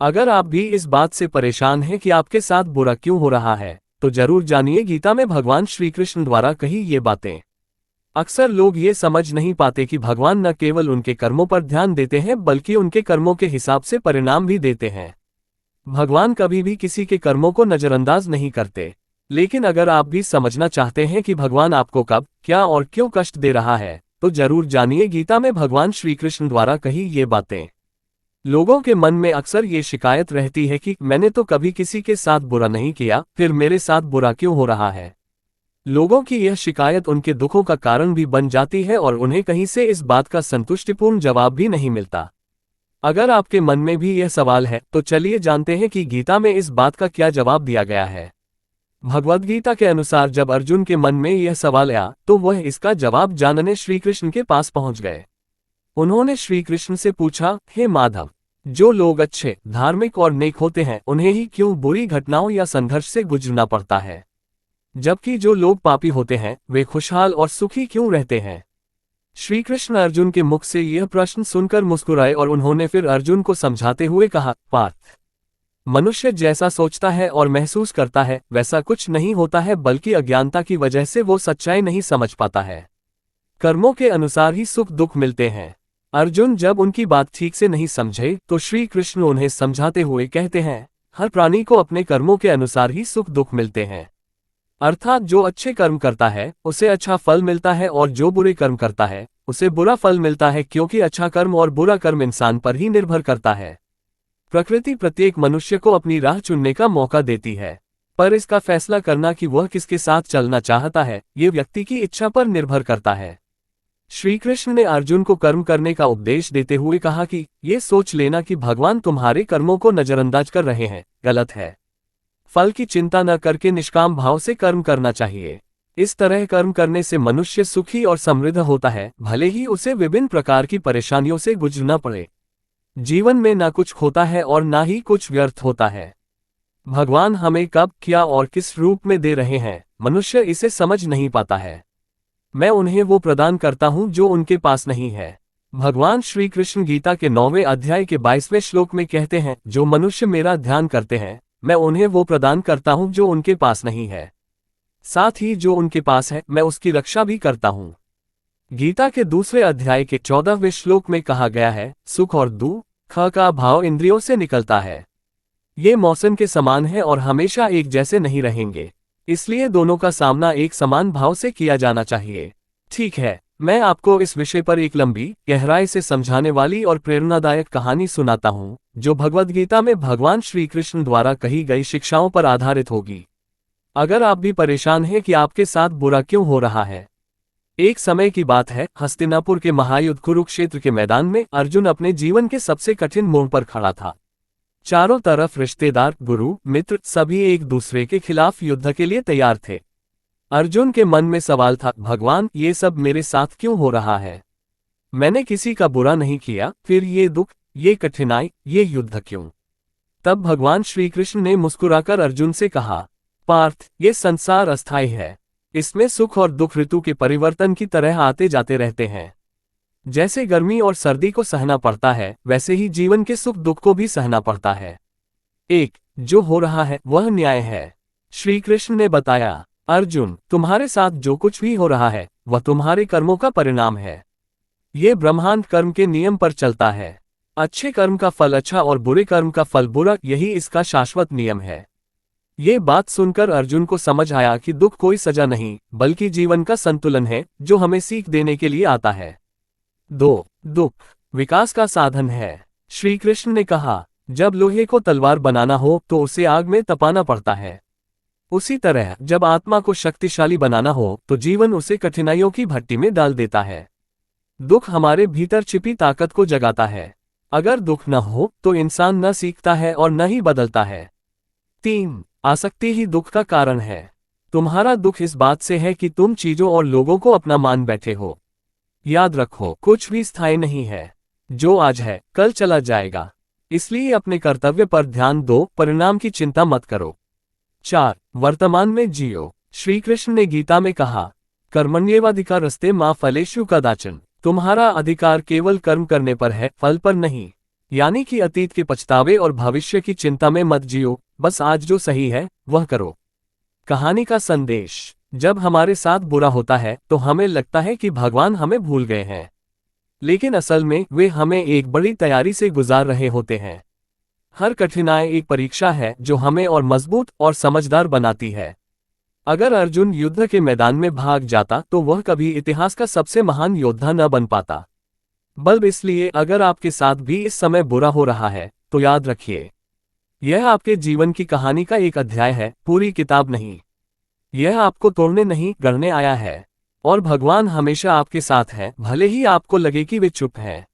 अगर आप भी इस बात से परेशान हैं कि आपके साथ बुरा क्यों हो रहा है, तो जरूर जानिए गीता में भगवान श्री कृष्ण द्वारा कही ये बातें। अक्सर लोग ये समझ नहीं पाते कि भगवान न केवल उनके कर्मों पर ध्यान देते हैं बल्कि उनके कर्मों के हिसाब से परिणाम भी देते हैं। भगवान कभी भी किसी के कर्मों को नजरअंदाज नहीं करते। लेकिन अगर आप भी समझना चाहते हैं कि भगवान आपको कब, क्या और क्यों कष्ट दे रहा है, तो जरूर जानिए गीता में भगवान श्री कृष्ण द्वारा कही ये बातें। लोगों के मन में अक्सर ये शिकायत रहती है कि मैंने तो कभी किसी के साथ बुरा नहीं किया, फिर मेरे साथ बुरा क्यों हो रहा है। लोगों की यह शिकायत उनके दुखों का कारण भी बन जाती है और उन्हें कहीं से इस बात का संतुष्टिपूर्ण जवाब भी नहीं मिलता। अगर आपके मन में भी यह सवाल है, तो चलिए जानते हैं कि गीता में इस बात का क्या जवाब दिया गया है। भगवद गीता के अनुसार जब अर्जुन के मन में यह सवाल आया, तो वह इसका जवाब जानने श्री कृष्ण के पास पहुंच गए। उन्होंने श्री कृष्ण से पूछा, हे माधव, जो लोग अच्छे, धार्मिक और नेक होते हैं उन्हें ही क्यों बुरी घटनाओं या संघर्ष से गुजरना पड़ता है, जबकि जो लोग पापी होते हैं वे खुशहाल और सुखी क्यों रहते हैं। श्री कृष्ण अर्जुन के मुख से यह प्रश्न सुनकर मुस्कुराए और उन्होंने फिर अर्जुन को समझाते हुए कहा, पार्थ, मनुष्य जैसा सोचता है और महसूस करता है वैसा कुछ नहीं होता है, बल्कि अज्ञानता की वजह से वो सच्चाई नहीं समझ पाता है। कर्मों के अनुसार ही सुख दुख मिलते हैं। अर्जुन जब उनकी बात ठीक से नहीं समझे तो श्री कृष्ण उन्हें समझाते हुए कहते हैं, हर प्राणी को अपने कर्मों के अनुसार ही सुख दुख मिलते हैं। अर्थात जो अच्छे कर्म करता है उसे अच्छा फल मिलता है और जो बुरे कर्म करता है उसे बुरा फल मिलता है, क्योंकि अच्छा कर्म और बुरा कर्म इंसान पर ही निर्भर करता है। प्रकृति प्रत्येक मनुष्य को अपनी राह चुनने का मौका देती है, पर इसका फैसला करना कि वह किसके साथ चलना चाहता है ये व्यक्ति की इच्छा पर निर्भर करता है। श्री कृष्ण ने अर्जुन को कर्म करने का उपदेश देते हुए कहा कि ये सोच लेना कि भगवान तुम्हारे कर्मों को नजरअंदाज कर रहे हैं, गलत है। फल की चिंता न करके निष्काम भाव से कर्म करना चाहिए। इस तरह कर्म करने से मनुष्य सुखी और समृद्ध होता है, भले ही उसे विभिन्न प्रकार की परेशानियों से गुजरना पड़े। जीवन में ना कुछ होता है और ना ही कुछ व्यर्थ होता है। भगवान हमें कब, क्या और किस रूप में दे रहे हैं, मनुष्य इसे समझ नहीं पाता है। मैं उन्हें वो प्रदान करता हूं जो उनके पास नहीं है। भगवान श्री कृष्ण गीता के 9वें अध्याय के 22वें श्लोक में कहते हैं, जो मनुष्य मेरा ध्यान करते हैं मैं उन्हें वो प्रदान करता हूं जो उनके पास नहीं है, साथ ही जो उनके पास है मैं उसकी रक्षा भी करता हूं। गीता के दूसरे अध्याय के 14वें श्लोक में कहा गया है, सुख और दुख का भाव इंद्रियों से निकलता है। ये मौसम के समान है और हमेशा एक जैसे नहीं रहेंगे, इसलिए दोनों का सामना एक समान भाव से किया जाना चाहिए। ठीक है, मैं आपको इस विषय पर एक लंबी, गहराई से समझाने वाली और प्रेरणादायक कहानी सुनाता हूं, जो भगवद गीता में भगवान श्री कृष्ण द्वारा कही गई शिक्षाओं पर आधारित होगी। अगर आप भी परेशान हैं कि आपके साथ बुरा क्यों हो रहा है। एक समय की बात है, हस्तिनापुर के महायुद्ध कुरुक्षेत्र के मैदान में अर्जुन अपने जीवन के सबसे कठिन मोड़ पर खड़ा था। चारों तरफ रिश्तेदार, गुरु, मित्र सभी एक दूसरे के खिलाफ युद्ध के लिए तैयार थे। अर्जुन के मन में सवाल था, भगवान ये सब मेरे साथ क्यों हो रहा है। मैंने किसी का बुरा नहीं किया, फिर ये दुख, ये कठिनाई, ये युद्ध क्यों। तब भगवान श्री कृष्ण ने मुस्कुराकर अर्जुन से कहा, पार्थ, ये संसार अस्थायी है। इसमें सुख और दुख ऋतु के परिवर्तन की तरह आते जाते रहते हैं। जैसे गर्मी और सर्दी को सहना पड़ता है, वैसे ही जीवन के सुख दुख को भी सहना पड़ता है। एक जो हो रहा है वह न्याय है। श्री कृष्ण ने बताया, अर्जुन, तुम्हारे साथ जो कुछ भी हो रहा है वह तुम्हारे कर्मों का परिणाम है। ये ब्रह्मांड कर्म के नियम पर चलता है। अच्छे कर्म का फल अच्छा और बुरे कर्म का फल बुरा, यही इसका शाश्वत नियम है। ये बात सुनकर अर्जुन को समझ आया कि दुख कोई सजा नहीं, बल्कि जीवन का संतुलन है जो हमें सीख देने के लिए आता है। 2. दुख विकास का साधन है। श्री कृष्ण ने कहा, जब लोहे को तलवार बनाना हो तो उसे आग में तपाना पड़ता है। उसी तरह जब आत्मा को शक्तिशाली बनाना हो तो जीवन उसे कठिनाइयों की भट्टी में डाल देता है। दुख हमारे भीतर छिपी ताकत को जगाता है। अगर दुख न हो तो इंसान न सीखता है और न ही बदलता है। 3. आसक्ति ही दुख का कारण है। तुम्हारा दुख इस बात से है कि तुम चीजों और लोगों को अपना मान बैठे हो। याद रखो, कुछ भी स्थायी नहीं है। जो आज है कल चला जाएगा, इसलिए अपने कर्तव्य पर ध्यान दो, परिणाम की चिंता मत करो। 4. वर्तमान में जियो। श्री कृष्ण ने गीता में कहा, कर्मण्येवाधिकारस्ते मा फलेषु कदाचन। तुम्हारा अधिकार केवल कर्म करने पर है, फल पर नहीं। यानी कि अतीत के पछतावे और भविष्य की चिंता में मत जियो, बस आज जो सही है वह करो। कहानी का संदेश। जब हमारे साथ बुरा होता है तो हमें लगता है कि भगवान हमें भूल गए हैं, लेकिन असल में वे हमें एक बड़ी तैयारी से गुजार रहे होते हैं। हर कठिनाई एक परीक्षा है जो हमें और मजबूत और समझदार बनाती है। अगर अर्जुन युद्ध के मैदान में भाग जाता तो वह कभी इतिहास का सबसे महान योद्धा न बन पाता। बल्कि इसलिए अगर आपके साथ भी इस समय बुरा हो रहा है तो याद रखिए, यह आपके जीवन की कहानी का एक अध्याय है, पूरी किताब नहीं। यह आपको तोड़ने नहीं, गढ़ने आया है। और भगवान हमेशा आपके साथ है, भले ही आपको लगे कि वे चुप हैं।